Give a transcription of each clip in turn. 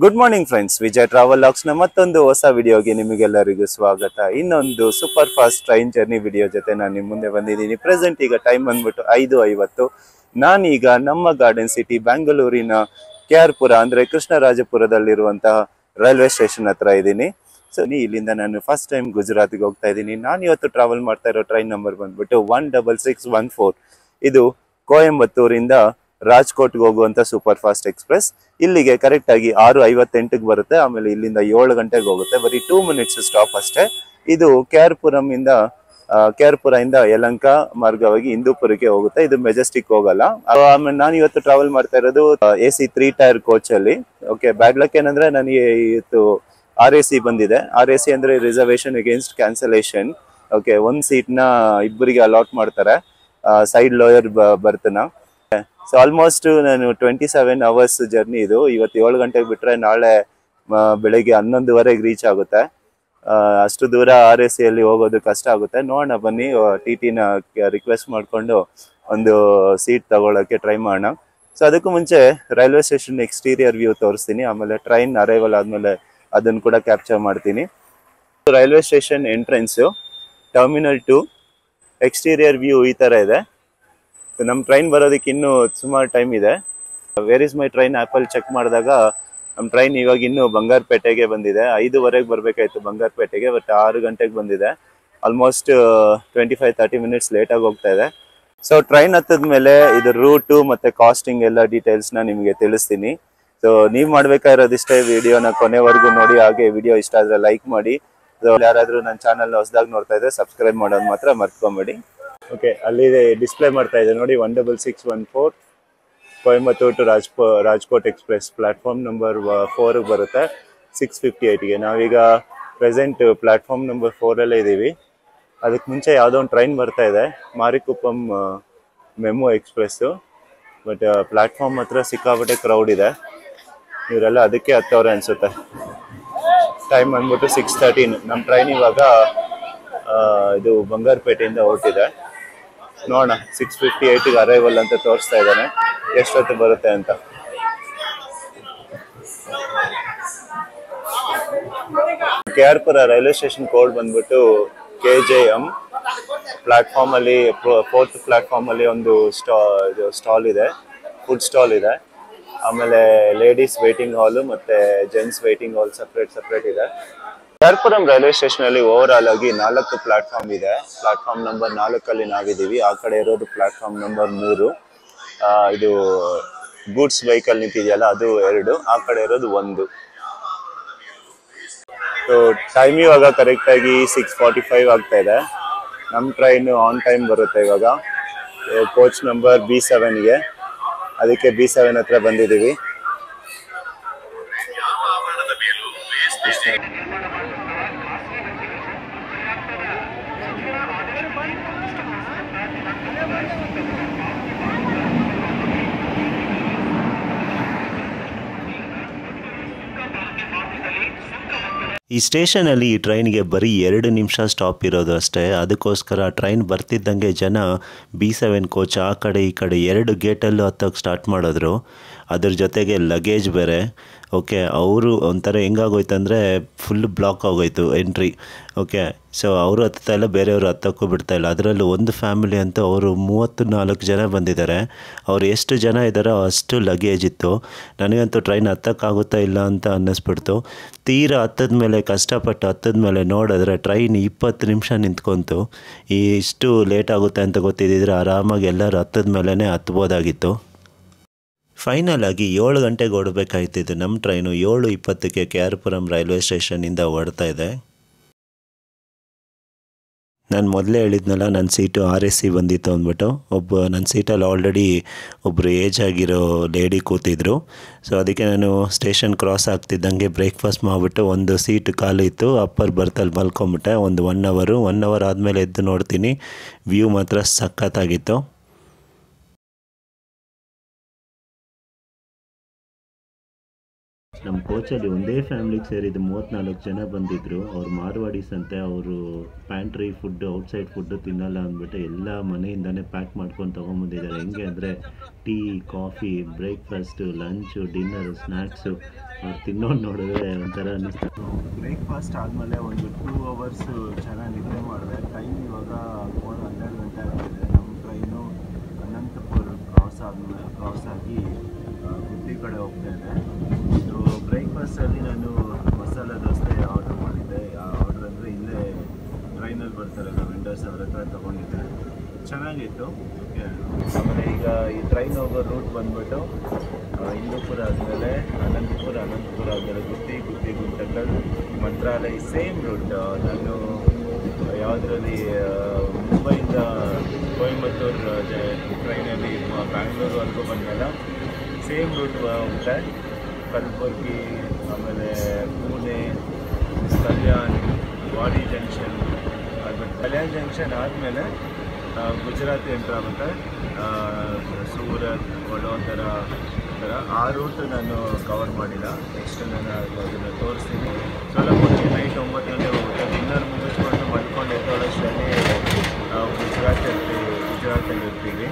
Good morning friends, Vijay travel logs ನ ಮತ್ತೊಂದು ಹೊಸ ವಿಡಿಯೋಗೆ ನಿಮಗೆಲ್ಲರಿಗೂ ಸ್ವಾಗತ. ಇನ್ನೊಂದು super fast train journey video ಜೊತೆ ನಾನು ನಿಮ್ಮ ಮುಂದೆ ಬಂದಿದ್ದೀನಿ. ಪ್ರೆಸೆಂಟ್ ಈಗ ಟೈಮ್ ಬಂದ್ಬಿಟ್ಟು 5:50. ನಾನೀಗ ನಮ್ಮ ಗಾರ್ಡನ್ ಸಿಟಿ ಬೆಂಗಳೂರಿನ KR ಪುರ ಅಂದ್ರೆ ಕೃಷ್ಣರಾಜಪುರದಲ್ಲಿರುವಂತಹ ರೈಲ್ವೆ ಸ್ಟೇಷನ್ ಹತ್ರ ಇದ್ದೀನಿ. ಸೊ ಇಲ್ಲಿಂದ ನಾನು ಫಸ್ಟ್ ಟೈಮ್ ಗುಜರಾತ್ಗೆ ಹೋಗ್ತಾ ಇದ್ದೀನಿ. ನಾನು ಇವತ್ತು ಟ್ರಾವೆಲ್ ಮಾಡ್ತಾ ಇರೋ ಟ್ರೈನ್ ನಂಬರ್ ಬಂದ್ಬಿಟ್ಟು 16614. ಇದು ಕೊಯಂಬತ್ತೂರಿಂದ ರಾಜ್ಕೋಟ್ಗೆ ಹೋಗುವಂತ ಸೂಪರ್ ಫಾಸ್ಟ್ ಎಕ್ಸ್ಪ್ರೆಸ್. ಇಲ್ಲಿಗೆ ಕರೆಕ್ಟ್ ಆಗಿ 6:58ಗೆ ಬರುತ್ತೆ. ಆಮೇಲೆ ಇಲ್ಲಿಂದ 7 ಗಂಟೆಗೆ ಹೋಗುತ್ತೆ. ಬರೀ 2 ಮಿನಿಟ್ಸ್ ಸ್ಟಾಪ್ ಅಷ್ಟೇ. ಇದು KR ಪುರ ಇಂದ ಯಲಹಂಕ ಮಾರ್ಗವಾಗಿ ಹಿಂದೂಪುರಕ್ಕೆ ಹೋಗುತ್ತೆ. ಇದು ಮೆಜೆಸ್ಟಿಕ್ ಹೋಗಲ್ಲ. ಆಮೇಲೆ ನಾನು ಇವತ್ತು ಟ್ರಾವೆಲ್ ಮಾಡ್ತಾ ಇರೋದು AC 3 ಟೈರ್ ಕೋಚ್ ಅಲ್ಲಿ. ಓಕೆ, ಬ್ಯಾಡ್ ಲಕ್ ಏನಂದ್ರೆ ನನಗೆ ಇವತ್ತು RAC ಬಂದಿದೆ. RAC ಅಂದ್ರೆ ರಿಸರ್ವೇಶನ್ ಅಗೇನ್ಸ್ಟ್ ಕ್ಯಾನ್ಸಲೇಷನ್. ಓಕೆ, ಒಂದ್ ಸೀಟ್ ನ ಇಬ್ಬರಿಗೆ ಅಲಾಟ್ ಮಾಡ್ತಾರೆ, ಸೈಡ್ ಲೋಯರ್ ಬರ್ತನ. ಸೊ ಆಲ್ಮೋಸ್ಟ್ ನಾನು 27 ಅವರ್ಸ್ ಜರ್ನಿ ಇದು. ಇವತ್ತು 7 ಗಂಟೆಗೆ ಬಿಟ್ರೆ ನಾಳೆ ಬೆಳಗ್ಗೆ 11:15 ರೀಚ್ ಆಗುತ್ತೆ. ಅಷ್ಟು ದೂರ RAC ಅಲ್ಲಿ ಹೋಗೋದು ಕಷ್ಟ ಆಗುತ್ತೆ. ನೋಡೋಣ, ಬನ್ನಿ TT ನ ರಿಕ್ವೆಸ್ಟ್ ಮಾಡ್ಕೊಂಡು ಒಂದು ಸೀಟ್ ತಗೊಳಕ್ಕೆ ಟ್ರೈ ಮಾಡೋಣ. ಸೊ ಅದಕ್ಕೂ ಮುಂಚೆ ರೈಲ್ವೆ ಸ್ಟೇಷನ್ ಎಕ್ಸ್ಟೀರಿಯರ್ ವ್ಯೂ ತೋರಿಸ್ತೀನಿ. ಆಮೇಲೆ ಟ್ರೈನ್ ಅರೈವಲ್ ಆದ್ಮೇಲೆ ಅದನ್ನು ಕೂಡ ಕ್ಯಾಪ್ಚರ್ ಮಾಡ್ತೀನಿ. Railway station entrance terminal 2 exterior view ಈ ತರ ಇದೆ. ನಮ್ಮ ಟ್ರೈನ್ ಬರೋದಕ್ಕೆ ಇನ್ನೂ ಸುಮಾರು ಟೈಮ್ ಇದೆ. ವೇರ್ ಇಸ್ ಮೈ ಟ್ರೈನ್ ಆ್ಯಪಲ್ಲಿ ಚೆಕ್ ಮಾಡಿದಾಗ ನಮ್ಮ ಟ್ರೈನ್ ಇವಾಗ ಇನ್ನೂ ಬಂಗಾರಪೇಟೆಗೆ ಬಂದಿದೆ. 5:15 ಬರಬೇಕಾಯ್ತು ಬಂಗಾರಪೇಟೆಗೆ, ಬಟ್ 6 ಗಂಟೆಗೆ ಬಂದಿದೆ. ಆಲ್ಮೋಸ್ಟ್ 25-30 ಮಿನಿಟ್ಸ್ ಲೇಟಾಗಿ ಹೋಗ್ತಾ ಇದೆ. ಸೊ ಟ್ರೈನ್ ಹತ್ತದ ಮೇಲೆ ಇದು ರೂಟು ಮತ್ತು ಕಾಸ್ಟಿಂಗ್ ಎಲ್ಲ ಡೀಟೇಲ್ಸ್ನ ನಿಮಗೆ ತಿಳಿಸ್ತೀನಿ. ಸೊ ನೀವು ಮಾಡಬೇಕಾಗಿರೋದಿಷ್ಟೇ, ವಿಡಿಯೋನ ಕೊನೆವರೆಗೂ ನೋಡಿ. ಹಾಗೆ ವಿಡಿಯೋ ಇಷ್ಟ ಆದರೆ ಲೈಕ್ ಮಾಡಿ. ಸೊ ಯಾರಾದರೂ ನನ್ನ ಚಾನಲ್ನ ಹೊಸದಾಗಿ ನೋಡ್ತಾ ಇದ್ದರೆ ಸಬ್ಸ್ಕ್ರೈಬ್ ಮಾಡೋದು ಮಾತ್ರ ಮರ್ತ್ಕೊಂಬೇಡಿ. ಓಕೆ, ಅಲ್ಲಿ ಡಿಸ್ಪ್ಲೇ ಮಾಡ್ತಾ ಇದೆ ನೋಡಿ, 16614 Coimbatore to Rajkot express. Platform number 4 ಬರುತ್ತೆ 6:58ಗೆ. ನಾವೀಗ ಪ್ರೆಸೆಂಟ್ ಪ್ಲಾಟ್ಫಾರ್ಮ್ ನಂಬರ್ 4 ಇದ್ದೀವಿ. ಅದಕ್ಕೆ ಮುಂಚೆ ಯಾವುದೋ ಒಂದು ಟ್ರೈನ್ ಬರ್ತಾ ಇದೆ, Marikuppam memo express. But platform ಹತ್ರ ಸಿಕ್ಕಾಪಟ್ಟೆ ಕ್ರೌಡ್ ಇದೆ. ಇವರೆಲ್ಲ ಅದಕ್ಕೆ ಹತ್ತವ್ರೆ ಅನಿಸುತ್ತೆ. ಟೈಮ್ ಬಂದ್ಬಿಟ್ಟು 6:13. ನಮ್ಮ ಟ್ರೈನ್ ಇವಾಗ ಇದು ಬಂಗಾರಪೇಟೆಯಿಂದ ಹೊರಟಿದೆ. ನೋಡೋಣ, 6:58ಗೆ ಅರೈವಲ್ ಅಂತ ತೋರಿಸ್ತಾ ಇದ್ದಾನೆ. ಎಷ್ಟೊತ್ತು ಬರುತ್ತೆ ಅಂತ. KR ಪುರ ರೈಲ್ವೆ ಸ್ಟೇಷನ್ ಕೋಡ್ ಬಂದ್ಬಿಟ್ಟು KJM. ಪ್ಲಾಟ್ಫಾರ್ಮ್ ಅಲ್ಲಿ 4th ಪ್ಲಾಟ್ಫಾರ್ಮ್ ಅಲ್ಲಿ ಒಂದು ಸ್ಟಾಲ್ ಇದೆ, ಫುಡ್ ಸ್ಟಾಲ್ ಇದೆ. ಆಮೇಲೆ ಲೇಡೀಸ್ ವೇಟಿಂಗ್ ಹಾಲು ಮತ್ತೆ ಜೆಂಟ್ಸ್ ವೇಟಿಂಗ್ ಹಾಲ್ ಸಪ್ರೇಟ್ ಇದೆ. KR ಪುರಂ ರೈಲ್ವೆ ಸ್ಟೇಷನ್ ಅಲ್ಲಿ ಓವರ್ ಆಲ್ ಆಗಿ 4 ಪ್ಲಾಟ್ಫಾರ್ಮ್ ಇದೆ. ಪ್ಲಾಟ್ಫಾರ್ಮ್ ನಂಬರ್ 4 ನಾವಿದ್ದೀವಿ. ಆ ಕಡೆ ಇರೋದು ಪ್ಲಾಟ್ಫಾರ್ಮ್ ನಂಬರ್ 3. ಇದು ಗೂಡ್ಸ್ ವೆಹಿಕಲ್ ನಿಂತಿದೆಯಲ್ಲ, ಅದು 2. ಆ ಕಡೆ ಇರೋದು 1. ಸೊ ಟೈಮ್ ಇವಾಗ ಕರೆಕ್ಟ್ ಆಗಿ 6:45 ಆಗ್ತಾ ಇದೆ. ನಮ್ಮ ಟ್ರೈನ್ ಆನ್ ಟೈಮ್ ಬರುತ್ತೆ ಇವಾಗ. ಕೋಚ್ ನಂಬರ್ B7ಗೆ, ಅದಕ್ಕೆ B7 ಹತ್ರ ಬಂದಿದ್ದೀವಿ. ಈ ಸ್ಟೇಷನಲ್ಲಿ ಈ ಟ್ರೈನ್ಗೆ ಬರೀ 2 ನಿಮಿಷ ಸ್ಟಾಪ್ ಇರೋದು ಅಷ್ಟೇ. ಅದಕ್ಕೋಸ್ಕರ ಟ್ರೈನ್ ಬರ್ತಿದ್ದಂಗೆ ಜನ B7 ಕೋಚ್ ಆ ಕಡೆ ಈ ಕಡೆ 2 ಗೇಟಲ್ಲೂ ಹತ್ತೋಕ್ಕೆ ಸ್ಟಾರ್ಟ್ ಮಾಡಿದ್ರು. ಅದ್ರ ಜೊತೆಗೆ ಲಗೇಜ್ ಬೇರೆ. ಓಕೆ, ಅವರು ಒಂಥರ ಹೆಂಗಾಗೋಯ್ತಂದರೆ ಫುಲ್ ಬ್ಲಾಕ್ ಆಗೋಯ್ತು ಎಂಟ್ರಿ. ಓಕೆ, ಸೊ ಅವರು ಹತ್ತಾ ಇಲ್ಲ, ಬೇರೆಯವರು ಹತ್ತೋಕ್ಕೂ ಬಿಡ್ತಾಯಿಲ್ಲ. ಅದರಲ್ಲೂ ಒಂದು ಫ್ಯಾಮಿಲಿ ಅಂತೂ ಅವರು 34 ಜನ ಬಂದಿದ್ದಾರೆ. ಅವ್ರು ಎಷ್ಟು ಜನ ಇದ್ದಾರೋ ಅಷ್ಟು ಲಗೇಜ್ ಇತ್ತು. ನನಗಂತೂ ಟ್ರೈನ್ ಹತ್ತೋಕ್ಕಾಗುತ್ತಾ ಇಲ್ಲ ಅಂತ ಅನ್ನಿಸ್ಬಿಡ್ತು. ತೀರಾ ಹತ್ತದ ಮೇಲೆ ಕಷ್ಟಪಟ್ಟು ಹತ್ತದ ಮೇಲೆ ನೋಡಿದ್ರೆ ಟ್ರೈನ್ 20 ನಿಮಿಷ ನಿಂತ್ಕೊಂತು. ಇಷ್ಟು ಲೇಟ್ ಆಗುತ್ತೆ ಅಂತ ಗೊತ್ತಿದ್ದಿದ್ರೆ ಆರಾಮಾಗಿ ಎಲ್ಲರೂ ಹತ್ತದ ಮೇಲೇ ಹತ್ಬೋದಾಗಿತ್ತು. ಫೈನಲ್ ಆಗಿ 7 ಗಂಟೆಗೆ ಹೊರಡಬೇಕಾಯ್ತಿದ್ದು ನಮ್ಮ ಟ್ರೈನು 7:20ಕ್ಕೆ KR ಪುರಂ ರೈಲ್ವೆ ಸ್ಟೇಷನಿಂದ ಹೊರಡ್ತಾ ಇದೆ. ನಾನು ಮೊದಲೇ ಹೇಳಿದ್ನಲ್ಲ, ನನ್ನ ಸೀಟು RAC ಬಂದಿತ್ತು ಅಂದ್ಬಿಟ್ಟು. ನನ್ನ ಸೀಟಲ್ಲಿ ಆಲ್ರೆಡಿ ಒಬ್ಬರು ಏಜ್ ಆಗಿರೋ ಲೇಡಿ ಕೂತಿದ್ರು. ಸೊ ಅದಕ್ಕೆ ನಾನು ಸ್ಟೇಷನ್ ಕ್ರಾಸ್ ಆಗ್ತಿದ್ದಂಗೆ ಬ್ರೇಕ್ಫಾಸ್ಟ್ ಮಾಡಿಬಿಟ್ಟು ಒಂದು ಸೀಟ್ ಖಾಲಿ ಇತ್ತು, ಅಪ್ಪರ್ ಬರ್ತಲ್ಲಿ ಮಲ್ಕೊಂಬಿಟ್ಟೆ. ಒಂದು 1 ಅವರ್ ಆದಮೇಲೆ ಎದ್ದು ನೋಡ್ತೀನಿ, ವ್ಯೂ ಮಾತ್ರ ಸಖತ್ತಾಗಿತ್ತು. ನಮ್ಮ ಕೋಚಲ್ಲಿ ಒಂದೇ ಫ್ಯಾಮ್ಲಿಗೆ ಸೇರಿದ್ದು 34 ಜನ ಬಂದಿದ್ದರು. ಅವ್ರು ಮಾರ್ವಾಡೀಸ್ ಅಂತೆ. ಅವರು ಪ್ಯಾಂಟ್ರಿ ಫುಡ್ಡು, ಔಟ್ಸೈಡ್ ಫುಡ್ಡು ತಿನ್ನಲ್ಲ ಅಂದ್ಬಿಟ್ಟು ಎಲ್ಲ ಮನೆಯಿಂದನೇ ಪ್ಯಾಕ್ ಮಾಡ್ಕೊಂಡು ತೊಗೊಂಬಂದಿದ್ದಾರೆ. ಹೆಂಗೆ ಅಂದರೆ tea, coffee, breakfast, lunch, dinner, snacks ಅವ್ರು ತಿನ್ನೋದು ನೋಡಿದ್ರೆ ಒಂಥರ ಅನ್ನಿಸ್ತು. ಬ್ರೇಕ್ಫಾಸ್ಟ್ ಆದಮೇಲೆ ಒಂದು 2 ಅವರ್ಸು ಚೆನ್ನಾಗಿ ನಿದ್ದೆ ಮಾಡಿದೆ. ಟೈಮ್ ಇವಾಗ 12 ಗಂಟೆ ಆಗ್ತಿದೆ. ನಮ್ಮ ಟ್ರೈನು ಅನಂತಪುರ ಕ್ರಾಸ್ ಆಗಿ ಗುತ್ತಿ ಕಡೆ ಹೋಗ್ತಾ ಇದೆ. ಸೊ ಬ್ರೇಕ್ಫಾಸ್ಟಲ್ಲಿ ನಾನು ಮಸಾಲೆ ದೋಸೆ ಆರ್ಡ್ರ್ ಮಾಡಿದ್ದೆ. ಆರ್ಡ್ರ್ ಅಂದರೆ ಇಲ್ಲೇ ಟ್ರೈನಲ್ಲಿ ಬರ್ತಾರಲ್ಲ ವೆಂಡರ್ಸ್ ಅವ್ರ ಹತ್ರ ತೊಗೊಂಡಿದ್ದೆ. ಚೆನ್ನಾಗಿತ್ತು. ಓಕೆ, ಆಮೇಲೆ ಈಗ ಈ ಟ್ರೈನ್ ಹೋಗೋ ರೂಟ್ ಬಂದ್ಬಿಟ್ಟು ಹಿಂದೂಪುರ ಆದಮೇಲೆ ಅನಂತಪುರ ಆದಮೇಲೆ ಗುತ್ತಿ ಗುಂಟಕಲ್, ಮಂತ್ರಾಲಯ, ಸೇಮ್ ರೂಟ್. ನಾನು ಯಾವುದರಲ್ಲಿ ಮುಂಬೈಯಿಂದ ಕೊಯಂಬತ್ತೂರು ಟ್ರೈನಲ್ಲಿ ಬ್ಯಾಂಗ್ಳೂರ್ವರೆಗೂ ಬಂದಮೇಲೆ ಸೇಮ್ ರೂಟ್ ಹೋಗುತ್ತೆ. ಕಲಬುರ್ಗಿ, ಆಮೇಲೆ ಪುಣೆ, ಕಲ್ಯಾಣ್, ವಾಡಿ ಜಂಕ್ಷನ್ ಆಗ್ಬಿಟ್ಟು ಕಲ್ಯಾಣ್ ಜಂಕ್ಷನ್ ಆದಮೇಲೆ ಗುಜರಾತ್ ಎಂಟ್ರ್ ಆಗುತ್ತೆ. ಸೂರತ್, ವಡೋದರ ಥರ ಆ ರೂಟ್ ನಾನು ಕವರ್ ಮಾಡಿಲ್ಲ. ನೆಕ್ಸ್ಟ್ ನಾನು ಅದನ್ನು ತೋರಿಸ್ತೀನಿ. ಸ್ವಲ್ಪ ಮುಂಚೆ ನೈಟ್ 9 ಗಂಟೆ ಹೋಗುತ್ತೆ. ಡಿನ್ನರ್ ಮುಗಿಸ್ಕೊಂಡು ಮಲ್ಕೊಂಡು ಎದ್ದೋಳಷ್ಟರಲ್ಲಿ ಗುಜರಾತಲ್ಲಿ ಇರ್ತೀವಿ.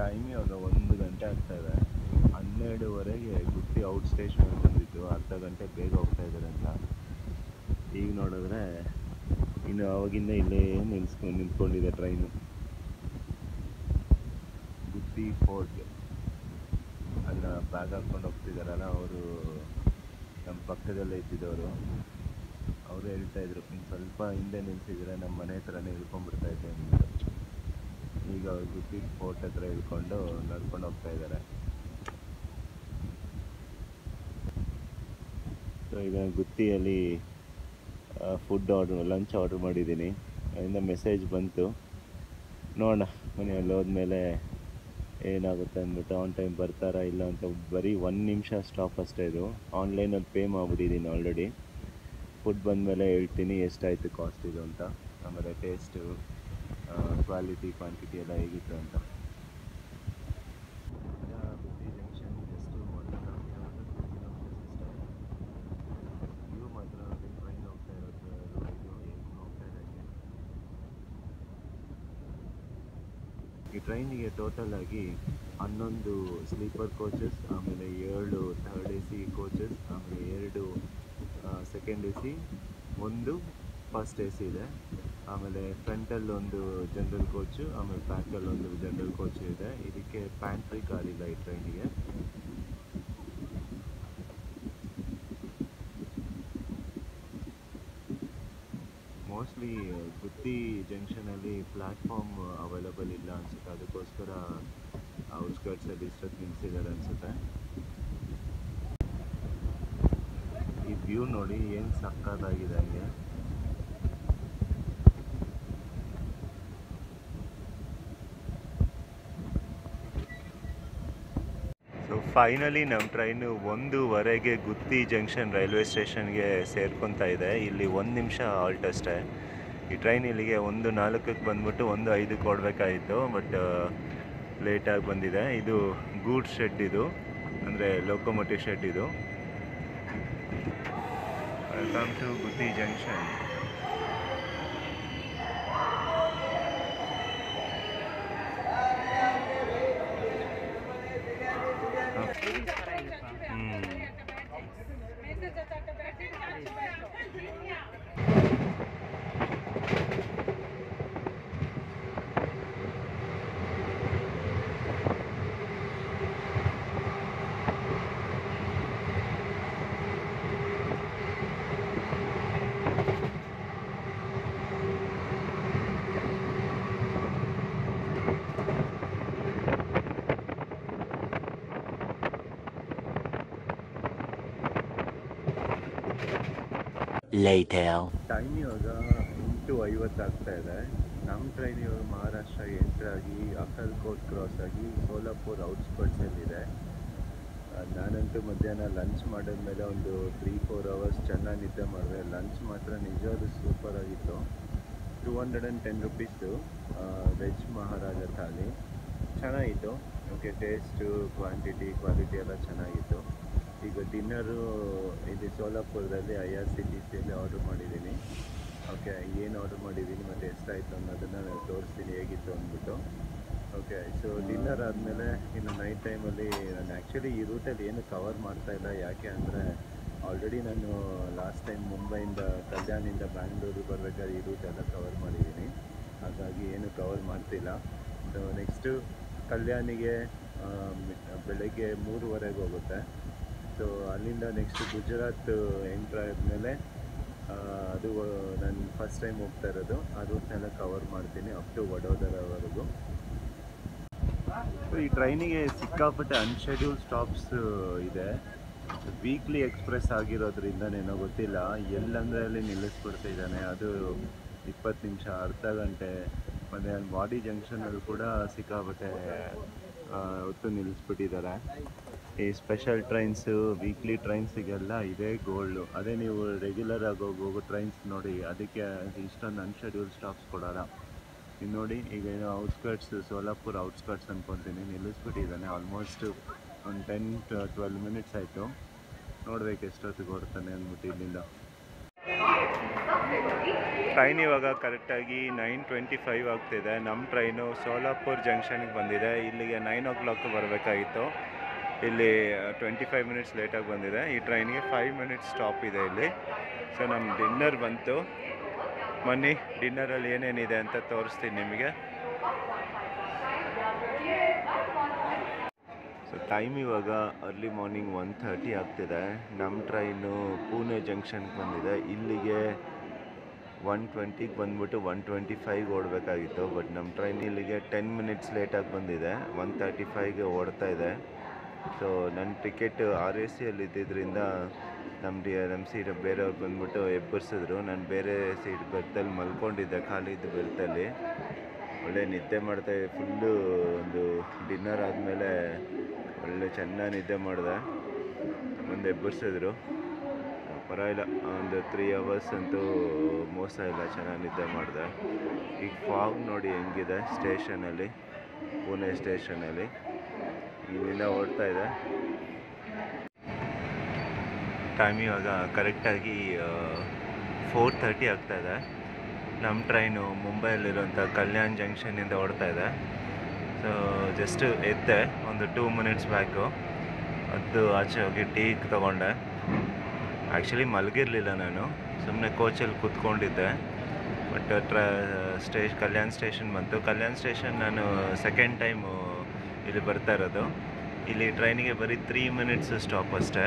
ಟೈಮ್ ಇವಾಗ 1 ಗಂಟೆ ಆಗ್ತಾಯಿದೆ. 12:30ಗೆ ಗುತ್ತಿ ಔಟ್ ಸ್ಟೇಷನ್ ಬಂದಿದ್ದು. ಅರ್ಧ ಗಂಟೆ ಬೇಗ ಹೋಗ್ತಾ ಇದ್ದಾರೆ ಅಂತ. ಈಗ ನೋಡಿದ್ರೆ ಇನ್ನು ಅವಾಗಿಂದ ಇಲ್ಲೇ ನಿಂತ್ಕೊಂಡಿದೆ ಟ್ರೈನು. ಗುತ್ತಿ ಫೋರ್ಟ್ ಅಲ್ಲ ಬ್ಯಾಗ್ ಹಾಕ್ಕೊಂಡು ಹೋಗ್ತಿದ್ದಾರಲ್ಲ ಅವರು ನಮ್ಮ ಪಕ್ಕದಲ್ಲೇ ಇದ್ದಿದ್ದವರು. ಅವರು ಹೇಳ್ತಾಯಿದ್ರು, ಇನ್ನು ಸ್ವಲ್ಪ ಹಿಂದೆ ನಿಲ್ಸಿದ್ರೆ ನಮ್ಮ ಮನೆ ಹತ್ರನೇ ಇಳ್ಕೊಂಡ್ಬಿಡ್ತಾಯಿದ್ದೆ ಅಂದ್ಬಿಟ್ಟು. ಈಗ ಅವ್ರು ಗುತ್ತಿ ಫೋರ್ಟ್ ಹತ್ರ ಇಳ್ಕೊಂಡು ನಡ್ಕೊಂಡು ಹೋಗ್ತಾ ಇದ್ದಾರೆ. ಸೊ ಈಗ ಗುತ್ತಿಯಲ್ಲಿ ಲಂಚ್ ಆರ್ಡ್ರ್ ಮಾಡಿದ್ದೀನಿ. ಅದರಿಂದ ಮೆಸೇಜ್ ಬಂತು. ನೋಡೋಣ ಮನೆಯಲ್ಲಿ ಹೋದ್ಮೇಲೆ ಏನಾಗುತ್ತೆ ಅಂದ್ಬಿಟ್ಟು, ಆನ್ ಟೈಮ್ ಬರ್ತಾರಾ ಇಲ್ಲ ಅಂತ. ಬರೀ 1 ನಿಮಿಷ ಸ್ಟಾಪ್ ಅಷ್ಟೇ ಇದು. ಆನ್ಲೈನಲ್ಲಿ ಪೇ ಮಾಡಿಬಿಟ್ಟಿದ್ದೀನಿ ಆಲ್ರೆಡಿ. ಫುಡ್ ಬಂದಮೇಲೆ ಹೇಳ್ತೀನಿ ಎಷ್ಟಾಯಿತು ಕಾಸ್ಟ್ ಇದು ಅಂತ, ಆಮೇಲೆ ಟೇಸ್ಟು, ಕ್ವಾಲಿಟಿ, ಕ್ವಾಂಟಿಟಿ ಎಲ್ಲ ಹೇಗಿತ್ತು ಅಂತ. ಗುತ್ತಿ ಜಂಕ್ಷನ್ ಜಸ್ಟ್ 1.5 ಕಿಲೋಮೀಟರ್ಸ್ ಅಷ್ಟೇ. ವ್ಯೂ ಮಾತ್ರ ಟ್ರೈನ್ ಹೋಗ್ತಾ ಇರೋದು ರೋಡಿಗೆ ಹೆಂಗೆ ಹೋಗ್ತಾ ಇದೆ. ಈ ಟ್ರೈನಿಗೆ ಟೋಟಲ್ ಆಗಿ 11 ಸ್ಲೀಪರ್ ಕೋಚಸ್, ಆಮೇಲೆ 7 ಥರ್ಡ್ AC ಕೋಚಸ್, ಆಮೇಲೆ 2 ಸೆಕೆಂಡ್ AC, 1 ಫಸ್ಟ್ AC ಇದೆ. ಆಮೇಲೆ ಫ್ರಂಟಲ್ಲಿ ಒಂದು ಜನರಲ್ ಕೋಚು, ಆಮೇಲೆ ಬ್ಯಾಕಲ್ಲಿ ಒಂದು ಜನರಲ್ ಕೋಚು ಇದೆ. ಇದಕ್ಕೆ ಪ್ಯಾಂಟ್ರಿ ಕಾರ್ ಇಲ್ಲ ಈ ಟ್ರೈನಿಗೆ. ಮೋಸ್ಟ್ಲಿ ಗುತ್ತಿ ಜಂಕ್ಷನಲ್ಲಿ ಪ್ಲ್ಯಾಟ್ಫಾರ್ಮ್ ಅವೈಲಬಲ್ ಇಲ್ಲ ಅನಿಸುತ್ತೆ. ಅದಕ್ಕೋಸ್ಕರ ಔಟ್ಸ್ಕರ್ಟ್ಸಲ್ಲಿ ಇಷ್ಟೊತ್ತು ನಿಲ್ಲಿಸಿದ್ದಾರೆ ಅನಿಸುತ್ತೆ. ಈ ವ್ಯೂ ನೋಡಿ ಏನು ಸಕ್ಕತ್ತಾಗಿದೆ ಹಂಗೆ. ಸೊ ಫೈನಲಿ ನಮ್ಮ ಟ್ರೈನು 1:15ಗೆ ಗುತ್ತಿ ಜಂಕ್ಷನ್ ರೈಲ್ವೆ ಸ್ಟೇಷನ್ಗೆ ಸೇರ್ಕೊತಾ ಇದೆ. ಇಲ್ಲಿ 1 ನಿಮಿಷ ಹಾಲ್ಟ್ ಅಷ್ಟೇ. ಈ ಟ್ರೈನ್ ಇಲ್ಲಿಗೆ 1:04ಕ್ಕೆ ಬಂದ್ಬಿಟ್ಟು 1:05ಕ್ಕೆ ಹೊರಡಬೇಕಾಯಿತು. ಬಟ್ ಲೇಟಾಗಿ ಬಂದಿದೆ. ಇದು ಗೂಡ್ಸ್ ಶೆಡ್, ಇದು ಅಂದರೆ ಲೋಕೋಮೋಟಿವ್ ಶೆಡ್ ಇದು. Welcome to Gooty junction. later. Time ಇವಾಗ 8:50 ಆಗ್ತಾ ಇದೆ. ನಮ್ಮ ಟ್ರೈನ್ ಇವಾಗ ಮಹಾರಾಷ್ಟ್ರಗೆ ಎಂಟ್ರಾಗಿ ಅಕ್ಕಲ್ಕೋಟ್ ಕ್ರಾಸ್ ಆಗಿ ಸೋಲಾಪುರ್ ಔಟ್ಸ್ಕರ್ಟ್ಸಲ್ಲಿದೆ. ನಾನಂತೂ ಮಧ್ಯಾಹ್ನ ಲಂಚ್ ಮಾಡಿದ್ಮೇಲೆ ಒಂದು 3-4 ಅವರ್ಸ್ ಚೆನ್ನಾಗಿ ನಿದ್ದೆ ಮಾಡಿದೆ. ಲಂಚ್ ಮಾತ್ರ ನಿಜವಾದ ಸೂಪರ್ ಆಗಿತ್ತು. 210 ರುಪೀಸು ವೆಜ್ ಮಹಾರಾಜ ಥಾಲಿ ಚೆನ್ನಾಗಿತ್ತು. ಓಕೆ, ಟೇಸ್ಟು, ಕ್ವಾಲಿಟಿ ಎಲ್ಲ ಚೆನ್ನಾಗಿತ್ತು. ಈಗ ಡಿನ್ನರು ಇಲ್ಲಿ ಸೋಲಾಪುರದಲ್ಲಿ IRCTCಯಲ್ಲಿ ಆರ್ಡ್ರ್ ಮಾಡಿದ್ದೀನಿ. ಓಕೆ, ಏನು ಆರ್ಡ್ರ್ ಮಾಡಿದ್ದೀನಿ ಮತ್ತು ಎಷ್ಟಾಯಿತು ಅನ್ನೋದನ್ನು ನಾನು ತೋರಿಸ್ತೀನಿ ಹೇಗಿತ್ತು ಅಂದ್ಬಿಟ್ಟು. ಓಕೆ, ಸೊ ಡಿನ್ನರ್ ಆದಮೇಲೆ ಇನ್ನು ನೈಟ್ ಟೈಮಲ್ಲಿ ನಾನು ಆ್ಯಕ್ಚುಲಿ ಈ ರೂಟಲ್ಲಿ ಏನು ಕವರ್ ಮಾಡ್ತಾಯಿಲ್ಲ. ಯಾಕೆ ಅಂದರೆ ಆಲ್ರೆಡಿ ನಾನು ಲಾಸ್ಟ್ ಟೈಮ್ ಮುಂಬೈಯಿಂದ ಕಲ್ಯಾಣಿಂದ ಬ್ಯಾಂಗ್ಳೂರಿಗೆ ಬರಬೇಕಾದ್ರೆ ಈ ರೂಟೆಲ್ಲ ಕವರ್ ಮಾಡಿದ್ದೀನಿ. ಹಾಗಾಗಿ ಏನು ಕವರ್ ಮಾಡ್ತಿಲ್ಲ. ಸೊ ನೆಕ್ಸ್ಟು ಕಲ್ಯಾಣಿಗೆ ಬೆಳಗ್ಗೆ 3:30 ಹೋಗುತ್ತೆ. ಸೊ ಅಲ್ಲಿಂದ ನೆಕ್ಸ್ಟ್ ಗುಜರಾತ್ ಎಂಟ್ರ್ ಆದಮೇಲೆ ಅದು ನಾನು ಫಸ್ಟ್ ಟೈಮ್ ಹೋಗ್ತಾ ಇರೋದು. ಆ ರೂಟ್ನೆಲ್ಲ ಕವರ್ ಮಾಡ್ತೀನಿ ಅಪ್ ಟು ವಡೋದರವರೆಗೂ. ಈ ಟ್ರೈನಿಗೆ ಸಿಕ್ಕಾಪಟ್ಟೆ ಅನ್ಶೆಡ್ಯೂಲ್ ಸ್ಟಾಪ್ಸ್ ಇದೆ. ವೀಕ್ಲಿ ಎಕ್ಸ್ಪ್ರೆಸ್ ಆಗಿರೋದ್ರಿಂದನೇನೋ ಗೊತ್ತಿಲ್ಲ, ಎಲ್ಲಂದರೆ ಅಲ್ಲಿ ನಿಲ್ಲಿಸ್ಬಿಡ್ತಿದ್ದಾನೆ. ಅದು 20 ನಿಮಿಷ, ಅರ್ಧ ಗಂಟೆ. ಮತ್ತು ಬಾಡಿ ಜಂಕ್ಷನಲ್ಲಿ ಕೂಡ ಸಿಕ್ಕಾಪಟ್ಟೆ ಹೊತ್ತು ನಿಲ್ಲಿಸ್ಬಿಟ್ಟಿದ್ದಾರೆ. ಈ ಸ್ಪೆಷಲ್ ಟ್ರೈನ್ಸು, ವೀಕ್ಲಿ ಟ್ರೈನ್ಸಿಗೆಲ್ಲ ಇದೇ ಗೋಲ್ಡು. ಅದೇ ನೀವು ರೆಗ್ಯುಲರ್ ಆಗಿ ಹೋಗೋ ಟ್ರೈನ್ಸ್ ನೋಡಿ, ಅದಕ್ಕೆ ಇಷ್ಟೊಂದು ಅನ್ಶೆಡ್ಯೂಲ್ ಸ್ಟಾಪ್ಸ್ ಕೊಡೋಲ್ಲ. ಇನ್ನು ನೋಡಿ, ಈಗ ಏನೋ ಔಟ್ಸ್ಕರ್ಟ್ಸ್, ಸೋಲಾಪುರ್ ಔಟ್ಸ್ಕರ್ಟ್ಸ್ ಅಂದ್ಕೊತೀನಿ, ನಿಲ್ಲಿಸ್ಬಿಟ್ಟಿದ್ದಾನೆ. ಆಲ್ಮೋಸ್ಟ್ ಒಂದು 10-12 ಮಿನಿಟ್ಸ್ ಆಯಿತು. ನೋಡ್ಬೇಕು ಎಷ್ಟೊತ್ತಿಗೆ ಹೊಡ್ತಾನೆ ಅಂದ್ಬಿಟ್ಟು ಇಲ್ಲಿಂದ. ಟ್ರೈನ್ ಇವಾಗ ಕರೆಕ್ಟಾಗಿ 9:25 ಆಗ್ತಿದೆ. ನಮ್ಮ ಟ್ರೈನು ಸೋಲಾಪುರ್ ಜಂಕ್ಷನ್ಗೆ ಬಂದಿದೆ. ಇಲ್ಲಿಗೆ 9 o'clock ಬರಬೇಕಾಗಿತ್ತು. ಇಲ್ಲಿ 25 ಮಿನಿಟ್ಸ್ ಲೇಟಾಗಿ ಬಂದಿದೆ. ಈ ಟ್ರೈನ್ಗೆ 5 ಮಿನಿಟ್ಸ್ ಸ್ಟಾಪ್ ಇದೆ ಇಲ್ಲಿ. ಸೊ ನಮ್ಮ ಡಿನ್ನರ್ ಬಂತು. ಬನ್ನಿ, ಡಿನ್ನರಲ್ಲಿ ಏನೇನಿದೆ ಅಂತ ತೋರಿಸ್ತೀನಿ ನಿಮಗೆ. ಸೊ ಟೈಮ್ ಇವಾಗ ಅರ್ಲಿ ಮಾರ್ನಿಂಗ್ 1:30 ಆಗ್ತಿದೆ. ನಮ್ಮ ಟ್ರೈನು ಪುಣೆ ಜಂಕ್ಷನ್ಗೆ ಬಂದಿದೆ. ಇಲ್ಲಿಗೆ 1:20ಗೆ ಬಂದ್ಬಿಟ್ಟು 1:25 ಓಡಬೇಕಾಗಿತ್ತು. ಬಟ್ ನಮ್ಮ ಟ್ರೈನ್ ಇಲ್ಲಿಗೆ 10 ಮಿನಿಟ್ಸ್ ಲೇಟಾಗಿ ಬಂದಿದೆ. 1:35ಗೆ ಓಡ್ತಾ ಇದೆ. ಸೊ ನನ್ನ ಟಿಕೆಟ್ RACಯಲ್ಲಿ ಇದ್ದಿದ್ದರಿಂದ ನಮ್ಮ ಸೀಟ್ ಬೇರೆಯವ್ರು ಬಂದ್ಬಿಟ್ಟು ಎಬ್ಬರಿಸಿದ್ರು. ನಾನು ಬೇರೆ ಸೀಟ್ ಬೆರ್ತಲ್ಲಿ ಮಲ್ಕೊಂಡಿದ್ದೆ, ಖಾಲಿ ಇದ್ದ ಬೆರ್ತಲ್ಲಿ. ಒಳ್ಳೆ ನಿದ್ದೆ ಮಾಡ್ತಾಯಿದ್ದೆ. ಫುಲ್ಲು ಒಂದು ಡಿನ್ನರ್ ಆದಮೇಲೆ ಒಳ್ಳೆ ಚೆನ್ನಾಗಿ ನಿದ್ದೆ ಮಾಡಿದೆ. ಮುಂದೆ ಎಬ್ಬರಿಸಿದ್ರು. ಪರವಾಗಿಲ್ಲ, ಒಂದು 3 ಅವರ್ಸ್ ಅಂತೂ ಮೋಸ ಇಲ್ಲ, ಚೆನ್ನಾಗಿ ನಿದ್ದೆ ಮಾಡಿದೆ. ಈಗ ಫಾಗ್ ನೋಡಿ ಹೆಂಗಿದೆ ಸ್ಟೇಷನಲ್ಲಿ, ಪುಣೆ ಸ್ಟೇಷನಲ್ಲಿ. ಇಲ್ಲಿಂದ ಓಡ್ತಾ ಇದೆ. ಟೈಮ್ ಇವಾಗ ಕರೆಕ್ಟಾಗಿ 4:30 ಆಗ್ತಾಯಿದೆ. ನಮ್ಮ ಟ್ರೈನು ಮುಂಬೈಯಲ್ಲಿರುವಂಥ ಕಲ್ಯಾಣ್ ಜಂಕ್ಷನ್ನಿಂದ ಓಡ್ತಾ ಇದೆ. ಸೊ ಜಸ್ಟ್ ಎದ್ದೆ ಒಂದು 2 ಮಿನಿಟ್ಸ್ ಬ್ಯಾಕು. ಅದು ಆಚೆ ಹೋಗಿ ಟೀ ತೊಗೊಂಡೆ. ಆ್ಯಕ್ಚುಲಿ ಮಲಗಿರಲಿಲ್ಲ ನಾನು, ಸುಮ್ಮನೆ ಕೋಚಲ್ಲಿ ಕೂತ್ಕೊಂಡಿದ್ದೆ. ಬಟ್ ಕಲ್ಯಾಣ್ ಸ್ಟೇಷನ್ ಬಂತು. ಕಲ್ಯಾಣ್ ಸ್ಟೇಷನ್ ನಾನು ಸೆಕೆಂಡ್ ಟೈಮು ಇಲ್ಲಿ ಬರ್ತಾ ಇರೋದು. ಇಲ್ಲಿ ಟ್ರೈನಿಗೆ ಬರೀ 3 ಮಿನಿಟ್ಸ್ ಸ್ಟಾಪ್ ಅಷ್ಟೇ.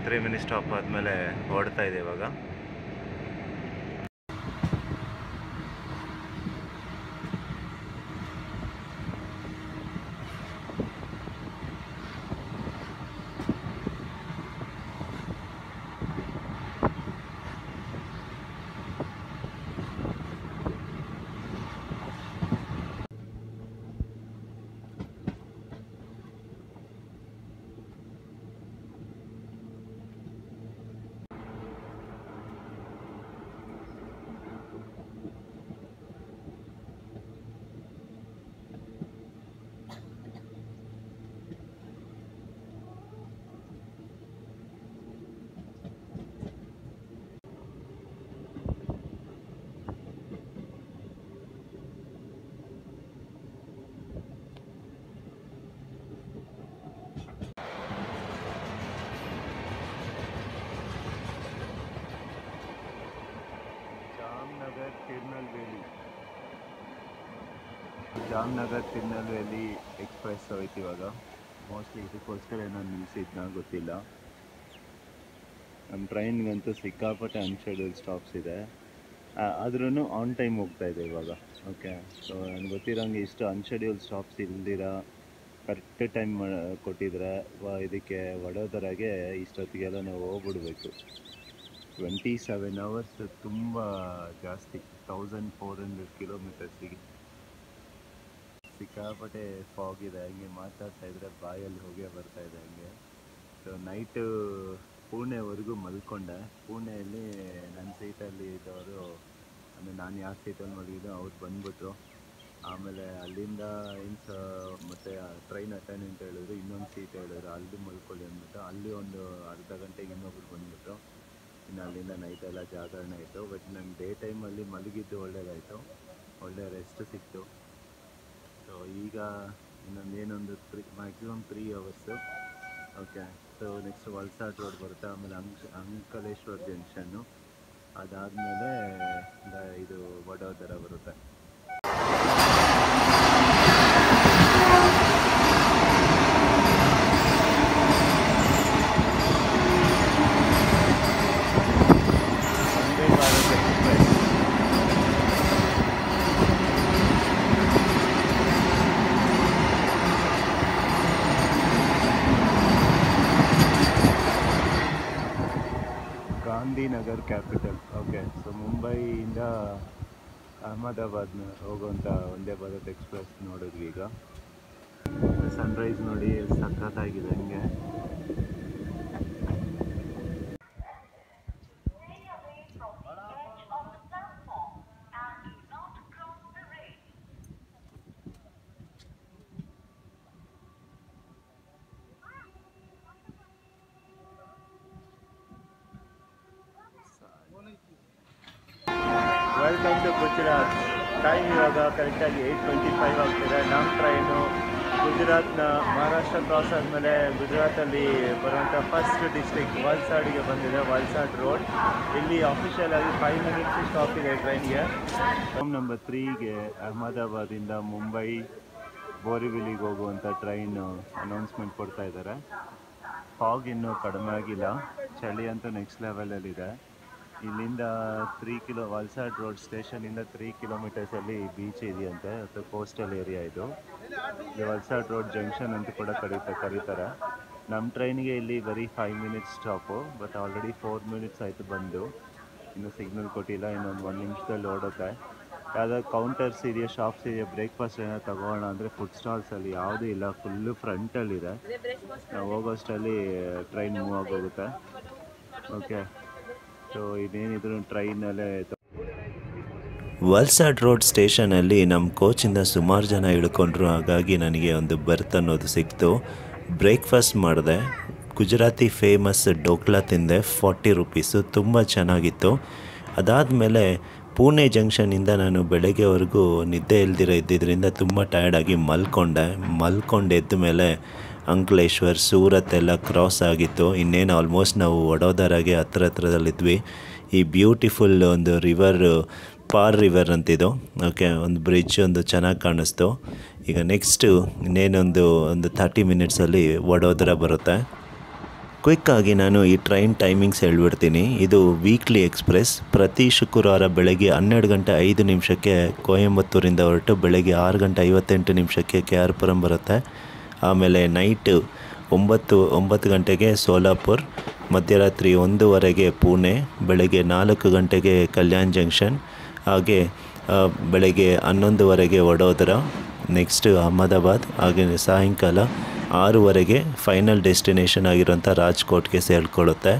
3 ಮಿನಿಟ್ಸ್ ಸ್ಟಾಪ್ ಆದಮೇಲೆ ಓಡ್ತಾ ಇದೆ ಇವಾಗ. ಜಾಮ್ನಗರ್ ತಿರುನಲ್ವೇಲಿ ಎಕ್ಸ್ಪ್ರೆಸ್ ಹೋಯ್ತು ಇವಾಗ. ಮೋಸ್ಟ್ಲಿ ಇದಕ್ಕೋಸ್ಕರ ನಾನು ನಿಲ್ಲಿಸಿದ್ನ ಗೊತ್ತಿಲ್ಲ. ನಮ್ಮ ಟ್ರೈನ್ಗಂತೂ ಸಿಕ್ಕಾಪಟ್ಟೆ ಅನ್ಶೆಡ್ಯೂಲ್ ಸ್ಟಾಪ್ಸ್ ಇದೆ. ಆದ್ರೂ ಆನ್ ಟೈಮ್ ಹೋಗ್ತಾ ಇದೆ ಇವಾಗ. ಓಕೆ, ಸೊ ನನಗೆ ಗೊತ್ತಿರೋಂಗೆ ಇಷ್ಟು ಅನ್ಶೆಡ್ಯೂಲ್ ಸ್ಟಾಪ್ಸ್ ಇಲ್ದಿರ ಕರೆಕ್ಟ್ ಟೈಮ್ ಕೊಟ್ಟಿದ್ರೆ ಇದಕ್ಕೆ ವಡೋದರಾಗೆ ಇಷ್ಟೊತ್ತಿಗೆಲ್ಲ ನಾವು ಹೋಗ್ಬಿಡ್ಬೇಕು. 27 ಅವರ್ಸ್ ತುಂಬ ಜಾಸ್ತಿ, 1400 ಕಿಲೋಮೀಟರ್ಸಿಗೆ. ಸಿಕ್ಕಾಪಟ್ಟೆ ಫಾಗ್ ಇದೆ, ಹಂಗೆ ಮಾತಾಡ್ತಾ ಇದ್ರೆ ಬಾಯಲ್ಲಿ ಹೋಗೇ ಬರ್ತಾ ಇದೆ ಹಂಗೆ. ಸೊ ನೈಟು ಪುಣೆವರೆಗೂ ಮಲ್ಕೊಂಡೆ. ಪುಣೆಯಲ್ಲಿ ನನ್ನ ಸೀಟಲ್ಲಿ ಇದ್ದವರು, ಅಂದರೆ ನಾನು ಯಾವ ಸೀಟಲ್ಲಿ ಮಲಗಿದ್ದೋ ಅವ್ರು ಬಂದ್ಬಿಟ್ರು. ಆಮೇಲೆ ಅಲ್ಲಿಂದ ಮತ್ತು ಟ್ರೈನ್ ಅಟೆಂಡೆಂಟ್ ಹೇಳಿದ್ರು ಇನ್ನೊಂದು ಸೀಟ್ ಹೇಳಿದ್ರು, ಅಲ್ಲಿ ಮಲ್ಕೊಳ್ಳಿ ಅಂದ್ಬಿಟ್ಟು. ಅಲ್ಲಿ ಒಂದು ಅರ್ಧ ಗಂಟೆಗೆ ಇನ್ನೊಬ್ರು ಬಂದ್ಬಿಟ್ರು. ಇನ್ನು ಅಲ್ಲಿಂದ ನೈಟೆಲ್ಲ ಜಾಗರಣೆ ಆಯಿತು. ಬಟ್ ನಂಗೆ ಡೇ ಟೈಮಲ್ಲಿ ಮಲಗಿದ್ದು ಒಳ್ಳೇದಾಯಿತು, ಒಳ್ಳೆ ರೆಸ್ಟ್ ಸಿಕ್ತು. ಸೊ ಈಗ ಇನ್ನೊಂದೇನೊಂದು maximum 3 hours. Okay, so next Valsad road ಬರುತ್ತೆ, ಆಮೇಲೆ ಅಂಕಲೇಶ್ವರ್ ಜಂಕ್ಷನ್ನು, ಅದಾದಮೇಲೆ ಇದು ವಡೋದರ ಬರುತ್ತೆ. ಗಾಂಧಿನಗರ್ ಕ್ಯಾಪಿಟಲ್. ಓಕೆ, ಸೊ ಮುಂಬೈಯಿಂದ ಅಹಮದಾಬಾದ್ ಹೋಗುವಂಥ ವಂದೇ ಭಾರತ್ ಎಕ್ಸ್ಪ್ರೆಸ್ ನೋಡಿದ್ವಿ. ಈಗ ಸನ್ರೈಸ್ ನೋಡಿ ಸಖತ್ತಾಗಿದೆ ಹಂಗೆ. Welcome to Gujarat. ಟೈಮ್ ಇವಾಗ ಕರೆಕ್ಟಾಗಿ 8:25 ಆಗ್ತಿದೆ. ನಮ್ಮ ಟ್ರೈನು ಗುಜರಾತ್ನ ಮಹಾರಾಷ್ಟ್ರ ಕ್ರಾಸ್ ಆದಮೇಲೆ ಗುಜರಾತಲ್ಲಿ ಬರುವಂಥ ಫಸ್ಟ್ ಡಿಸ್ಟ್ರಿಕ್ಟ್ ವಲ್ಸಾಡ್ಗೆ ಬಂದಿದೆ, ವಲ್ಸಾಡ್ ರೋಡ್. ಇಲ್ಲಿ ಅಫಿಷಿಯಲ್ ಆಗಿ 5 ಮಿನಿಟ್ಸ್ ಸ್ಟಾಪ್ ಇದೆ ಟ್ರೈನ್ಗೆ. ರೂಮ್ ನಂಬರ್ 3ಗೆ ಅಹಮದಾಬಾದಿಂದ ಮುಂಬೈ ಬೋರಿವಿಲಿಗೆ ಹೋಗುವಂಥ ಟ್ರೈನು ಅನೌನ್ಸ್ಮೆಂಟ್ ಕೊಡ್ತಾ ಇದ್ದಾರೆ. ಫಾಗ್ ಇನ್ನೂ ಕಡಿಮೆ ಆಗಿಲ್ಲ, ಚಳಿ ಅಂತೂ ನೆಕ್ಸ್ಟ್ ಲೆವೆಲಲ್ಲಿದೆ. ಇಲ್ಲಿಂದ ವಲ್ಸಾಡ್ ರೋಡ್ ಸ್ಟೇಷನಿಂದ 3 ಕಿಲೋಮೀಟರ್ಸಲ್ಲಿ ಬೀಚ್ ಇದೆಯಂತೆ, ಮತ್ತು ಕೋಸ್ಟಲ್ ಏರಿಯಾ ಇದು. ವಲ್ಸಾಡ್ ರೋಡ್ ಜಂಕ್ಷನ್ ಅಂತ ಕೂಡ ಕರೀತಾರೆ. ನಮ್ಮ ಟ್ರೈನ್ಗೆ ಇಲ್ಲಿ ಬರೀ 5 minutes stop, but already 4 minutes ಆಯಿತು ಬಂದು. ಇನ್ನೂ ಸಿಗ್ನಲ್ ಕೊಟ್ಟಿಲ್ಲ, ಇನ್ನೊಂದು 1 ನಿಮಿಷದಲ್ಲಿ ಓಡುತ್ತೆ. ಯಾವುದಾದ್ರು ಕೌಂಟರ್ಸ್ ಇದೆಯಾ, ಶಾಪ್ಸ್ ಇದೆಯಾ, ಬ್ರೇಕ್ಫಾಸ್ಟ್ ಏನಾದ್ರು ತಗೋಣ ಅಂದರೆ ಫುಡ್ ಸ್ಟಾಲ್ಸಲ್ಲಿ ಯಾವುದೂ ಇಲ್ಲ, ಫುಲ್ಲು ಫ್ರಂಟಲ್ಲಿದೆ. ನಾವು ಹೋಗೋಷ್ಟರಲ್ಲಿ ಟ್ರೈನ್ ಮೂವ್ ಆಗೋಗುತ್ತೆ. ಓಕೆ, ಸೊ ಇದೇನಿದ್ರು ಟ್ರೈನಲ್ಲೇ. ವಲ್ಸಾಡ್ ರೋಡ್ ಸ್ಟೇಷನಲ್ಲಿ ನಮ್ಮ ಕೋಚಿಂದ ಸುಮಾರು ಜನ ಇಳ್ಕೊಂಡ್ರು, ಹಾಗಾಗಿ ನನಗೆ ಒಂದು ಬರ್ತ್ ಅನ್ನೋದು ಸಿಕ್ತು. ಬ್ರೇಕ್ಫಾಸ್ಟ್ ಮಾಡಿದೆ, ಗುಜರಾತಿ ಫೇಮಸ್ ಡೋಕ್ಲಾ ತಿಂದೆ, 40 ರೂಪೀಸು, ತುಂಬ ಚೆನ್ನಾಗಿತ್ತು. ಅದಾದಮೇಲೆ ಪುಣೆ ಜಂಕ್ಷನಿಂದ ನಾನು ಬೆಳಗ್ಗೆವರೆಗೂ ನಿದ್ದೆ ಇದ್ದಿದ್ದರಿಂದ ತುಂಬ ಟಯರ್ಡಾಗಿ ಮಲ್ಕೊಂಡು ಎದ್ದ ಮೇಲೆ ಅಂಕಲೇಶ್ವರ್, ಸೂರತ್ ಎಲ್ಲ ಕ್ರಾಸ್ ಆಗಿತ್ತು. ಇನ್ನೇನು ಆಲ್ಮೋಸ್ಟ್ ನಾವು ವಡೋದರಾಗೆ ಹತ್ರದಲ್ಲಿದ್ವಿ. ಈ ಬ್ಯೂಟಿಫುಲ್ ಒಂದು ರಿವರ್, ಪಾರ್ ರಿವರ್ ಅಂತಿದ್ದು. ಓಕೆ, ಒಂದು ಬ್ರಿಡ್ಜ್ ಒಂದು ಚೆನ್ನಾಗಿ ಕಾಣಿಸ್ತು. ಈಗ ನೆಕ್ಸ್ಟು ಇನ್ನೇನೊಂದು 30 ಮಿನಿಟ್ಸಲ್ಲಿ ವಡೋದರ ಬರುತ್ತೆ. ಕ್ವಿಕ್ಕಾಗಿ ನಾನು ಈ ಟ್ರೈನ್ ಟೈಮಿಂಗ್ಸ್ ಹೇಳ್ಬಿಡ್ತೀನಿ. ಇದು ವೀಕ್ಲಿ ಎಕ್ಸ್ಪ್ರೆಸ್. ಪ್ರತಿ ಶುಕ್ರವಾರ ಬೆಳಗ್ಗೆ 12:05 ಕೊಯಂಬತ್ತೂರಿಂದ ಹೊರಟು ಬೆಳಗ್ಗೆ 6:58 KR ಪುರಂ ಬರುತ್ತೆ. ಆಮೇಲೆ ನೈಟು 9 ಗಂಟೆಗೆ ಸೋಲಾಪುರ್, ಮಧ್ಯರಾತ್ರಿ 1:00 ಪುಣೆ, ಬೆಳಗ್ಗೆ 4 ಕಲ್ಯಾಣ್ ಜಂಕ್ಷನ್, ಹಾಗೆ ಬೆಳಗ್ಗೆ 11:00 ವಡೋದರ, ನೆಕ್ಸ್ಟ್ ಅಹಮದಾಬಾದ್, ಹಾಗೆ ಸಾಯಂಕಾಲ 6:00 ಫೈನಲ್ ಡೆಸ್ಟಿನೇಷನ್ ಆಗಿರೋಂಥ ರಾಜ್ಕೋಟ್ಗೆ ಸೇರಿಕೊಳ್ಳುತ್ತೆ.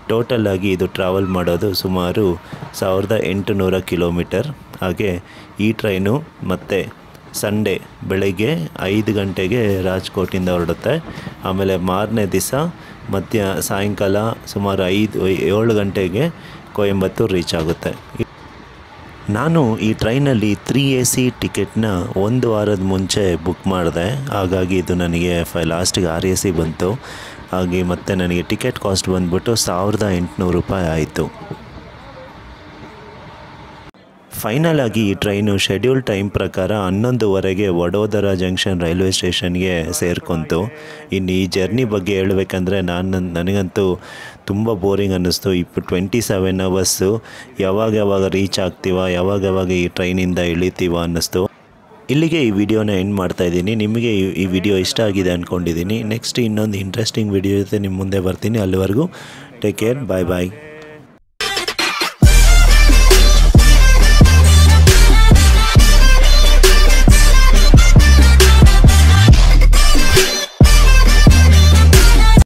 ಟೋಟಲಾಗಿ ಇದು ಟ್ರಾವೆಲ್ ಮಾಡೋದು ಸುಮಾರು 1800 ಕಿಲೋಮೀಟರ್. ಹಾಗೆ ಈ ಟ್ರೈನು ಮತ್ತು ಸಂಡೇ ಬೆಳಗ್ಗೆ 5 ಗಂಟೆಗೆ ರಾಜ್ಕೋಟಿಂದ ಹೊರಡುತ್ತೆ. ಆಮೇಲೆ ಮಾರನೇ ದಿವಸ ಸಾಯಂಕಾಲ ಸುಮಾರು 7 ಗಂಟೆಗೆ ಕೊಯಂಬತ್ತೂರು ರೀಚ್ ಆಗುತ್ತೆ. ನಾನು ಈ ಟ್ರೈನಲ್ಲಿ 3 AC ಟಿಕೆಟ್ನ 1 ವಾರದ ಮುಂಚೆ ಬುಕ್ ಮಾಡಿದೆ, ಹಾಗಾಗಿ ಇದು ನನಗೆ ಲಾಸ್ಟಿಗೆ 6 AC ಬಂತು. ಹಾಗೆ ಮತ್ತು ನನಗೆ ಟಿಕೆಟ್ ಕಾಸ್ಟ್ ಬಂದ್ಬಿಟ್ಟು 1800 ರೂಪಾಯಿ ಆಯಿತು. ಫೈನಲ್ ಆಗಿ ಈ ಟ್ರೈನು ಶೆಡ್ಯೂಲ್ ಟೈಮ್ ಪ್ರಕಾರ 11:00 ವಡೋದರ ಜಂಕ್ಷನ್ ರೈಲ್ವೆ ಸ್ಟೇಷನ್ಗೆ ಸೇರ್ಕೊಂತು. ಇನ್ನು ಈ ಜರ್ನಿ ಬಗ್ಗೆ ಹೇಳಬೇಕಂದ್ರೆ ನನಗಂತೂ ತುಂಬ ಬೋರಿಂಗ್ ಅನ್ನಿಸ್ತು. 27 ಅವರ್ಸು ಯಾವಾಗ ರೀಚ್ ಆಗ್ತೀವ, ಯಾವಾಗ ಈ ಟ್ರೈನಿಂದ ಇಳಿತೀವ ಅನ್ನಿಸ್ತು. ಇಲ್ಲಿಗೆ ಈ ವಿಡಿಯೋನ ಎಂಡ್ ಮಾಡ್ತಾಯಿದ್ದೀನಿ. ನಿಮಗೆ ಈ ವಿಡಿಯೋ ಇಷ್ಟ ಆಗಿದೆ ಅಂದ್ಕೊಂಡಿದ್ದೀನಿ. ನೆಕ್ಸ್ಟ್ ಇನ್ನೊಂದು ಇಂಟ್ರೆಸ್ಟಿಂಗ್ ವಿಡಿಯೋ ಜೊತೆ ನಿಮ್ಮ ಮುಂದೆ ಬರ್ತೀನಿ. ಅಲ್ಲಿವರೆಗೂ ಟೇಕ್ ಕೇರ್, ಬಾಯ್.